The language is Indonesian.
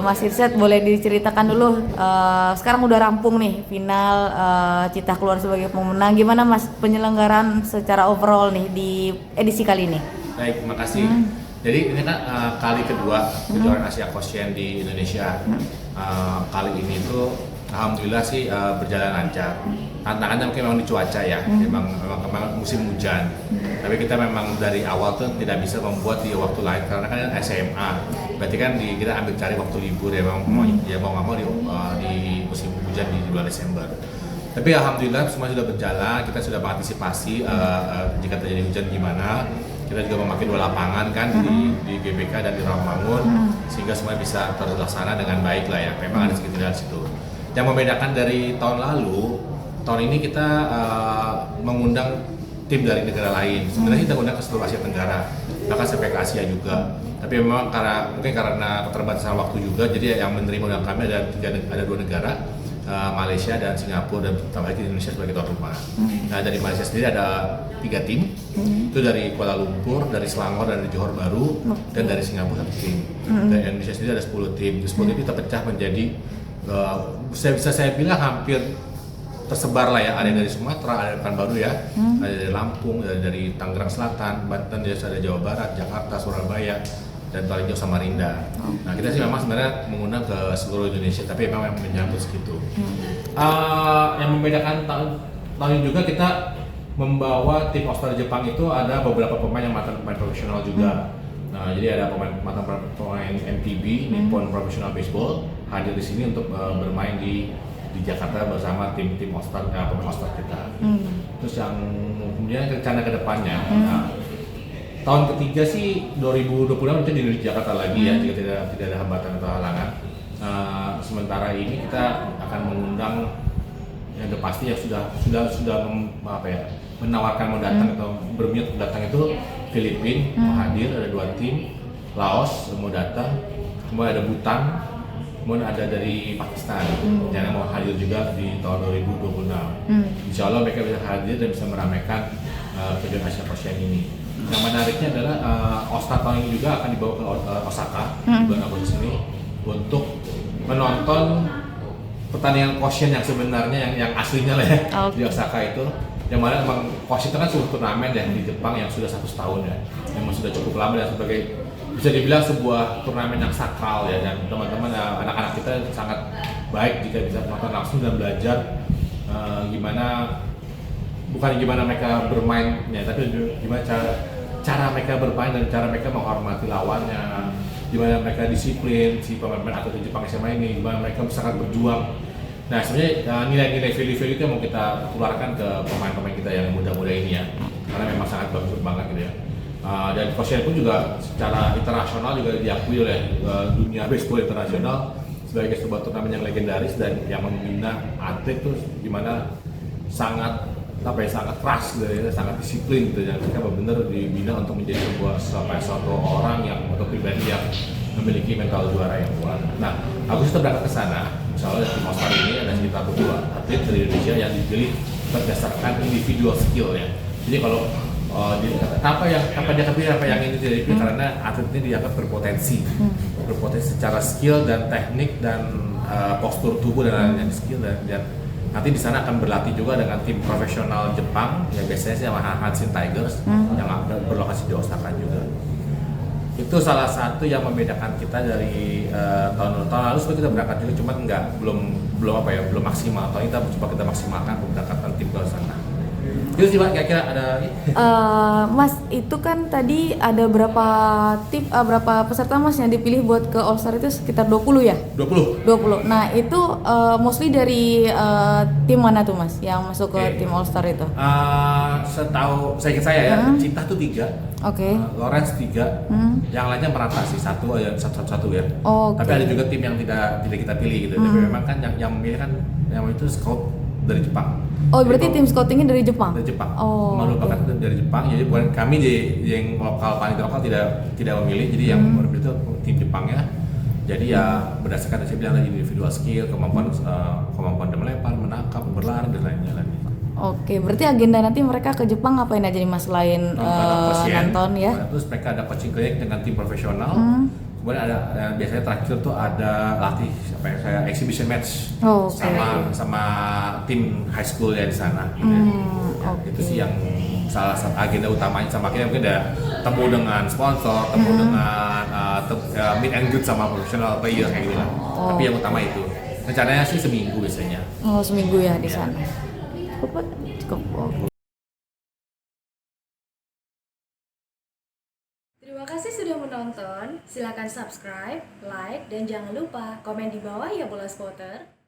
Mas Irsyad, boleh diceritakan dulu, sekarang udah rampung nih final, Cita keluar sebagai pemenang. Gimana Mas penyelenggaraan secara overall nih di edisi kali ini? Baik, terima kasih. Jadi ini kan kali kedua kejuaraan Asia Ocean di Indonesia. Kali ini tuh alhamdulillah sih berjalan lancar. Tantangannya mungkin memang di cuaca ya, memang musim hujan. Tapi kita memang dari awal tuh tidak bisa membuat di waktu lain karena kan SMA. Berarti kan kita ambil cari waktu libur ya, mau nggak mau di musim hujan di bulan Desember. Tapi alhamdulillah semua sudah berjalan, kita sudah mengantisipasi jika terjadi hujan gimana. Kita juga memakai 2 lapangan kan di GBK dan di Rawamangun sehingga semua bisa terlaksana dengan baik lah ya. Memang ada sedikit di situ. Yang membedakan dari tahun lalu, tahun ini kita mengundang tim dari negara lain. Sebenarnya kita undang ke seluruh Asia Tenggara, bahkan sampai ke Asia juga. Tapi memang mungkin karena keterbatasan waktu juga, jadi yang menerima undangan kami ada 2 negara. Malaysia dan Singapura, dan tambah lagi Indonesia sebagai tuan rumah. Nah, dari Malaysia sendiri ada 3 tim, itu dari Kuala Lumpur, dari Selangor, dan dari Johor Bahru, dan dari Singapura 1 tim. Dari Indonesia sendiri ada 10 tim. 10 tim itu terpecah menjadi, bisa saya bilang hampir tersebar lah ya. Ada dari Sumatera, ada dari Pekanbaru ya, ada dari Lampung, dari Tangerang Selatan, Banten, ada Jawa Barat, Jakarta, Surabaya, dan paling jauh Samarinda. Nah, kita sih memang sebenarnya mengundang ke seluruh Indonesia, tapi memang menyambut segitu. Yang membedakan tahun ini juga kita membawa tim All-Star Jepang itu ada beberapa pemain yang mantan pemain profesional juga. Nah, jadi ada mantan pemain MTB, Nippon Professional Baseball, hadir di sini untuk bermain di Jakarta bersama tim All-Star, pemain All-Star kita. Terus yang kemudian rencana ke depannya, tahun ketiga sih 2026 itu di Jakarta lagi ya, jika tidak ada hambatan atau halangan. Sementara ini kita akan mengundang yang udah pasti yang sudah menawarkan mau datang atau berminat datang itu Filipina mau hadir, ada 2 tim, Laos mau datang, kemudian ada Bhutan, kemudian ada dari Pakistan yang mau hadir juga di tahun 2026. Insya Allah mereka bisa hadir dan bisa meramaikan kejuaraan Asia Ocean ini. Yang menariknya adalah All-Star tahun ini juga akan dibawa ke Osaka di bulan Agustus ini untuk menonton pertandingan Koshien yang sebenarnya yang aslinya lah ya, di Osaka itu. Yang mana memang Koshien itu kan sebuah turnamen ya di Jepang yang sudah 100 tahun ya, memang sudah cukup lama dan sebagai bisa dibilang sebuah turnamen yang sakral ya, dan teman-teman anak-anak kita sangat baik jika bisa menonton langsung dan belajar bukan gimana mereka bermainnya, tapi gimana cara mereka bermain dan cara mereka menghormati lawannya, gimana mereka disiplin, si pemain atlet di Jepang SMA ini, gimana mereka sangat berjuang. Nah, sebenarnya nilai-nilai value itu yang mau kita tularkan ke pemain-pemain kita yang muda-muda ini ya, karena memang sangat bagus banget gitu ya. Dan Koshien pun juga secara internasional juga diakui oleh dunia baseball internasional sebagai sebuah turnamen yang legendaris dan yang membina atlet tuh gimana sangat keras gitu ya, sangat disiplin gitu ya. Mereka benar-benar dibina untuk menjadi suatu orang atau pribadi yang memiliki mental juara yang kuat. Nah, Agus kita berangkat ke sana. Misalnya tim All-Star ini ada sekitar 2 atlet dari Indonesia yang dipilih berdasarkan individual skill ya. Jadi kalau apa dia kepilih, apa yang ini tidak dipilih karena atlet ini dianggap berpotensi secara skill dan teknik dan postur tubuh dan lain-lain skill dan nanti di sana akan berlatih juga dengan tim profesional Jepang yang biasanya sama Hanshin Tigers yang berlokasi di Osaka juga. Itu salah satu yang membedakan kita dari tahun lalu. Sebelum kita berangkat juga, cuma belum maksimal. Tahun ini kita maksimalkan pemberangkatan tim ke sana. Itu sih Pak, kira-kira ada Mas, itu kan tadi ada berapa peserta Mas yang dipilih buat ke All-Star itu sekitar 20 ya? 20. Nah, itu mostly dari tim mana tuh Mas yang masuk ke tim All-Star itu? Setahu saya ya, Cita tuh 3. Lawrence 3. Yang lainnya merata sih, satu ya. Tapi ada juga tim yang tidak kita pilih gitu. Tapi memang kan yang memilih kan yang itu scout dari Jepang. Oh, berarti tim scoutingnya dari Jepang? Dari Jepang. Merupakan dari Jepang. Jadi bukan kami yang panitia lokal tidak memilih. Jadi yang memilih itu tim Jepangnya. Jadi ya berdasarkan saya bilang tadi individual skill, kemampuan melempar, menangkap, berlari dan lainnya. Oke, berarti agenda nanti mereka ke Jepang ngapain aja nih Mas selain nonton ya? Terus mereka ada coaching clinic dengan tim profesional. Kemudian ada biasanya terakhir tuh ada latih apa ya, kayak exhibition match sama tim high school ya di sana. Gitu ya. Itu sih yang salah satu agenda utamanya. Sama akhirnya mungkin ada temu dengan sponsor, temu dengan meet and greet sama professional player kayak gitu lah. Tapi yang utama itu rencananya sih seminggu biasanya. Seminggu ya di sana. Cukup. Terima kasih sudah menonton. Silakan subscribe, like, dan jangan lupa komen di bawah ya Bola Spotter.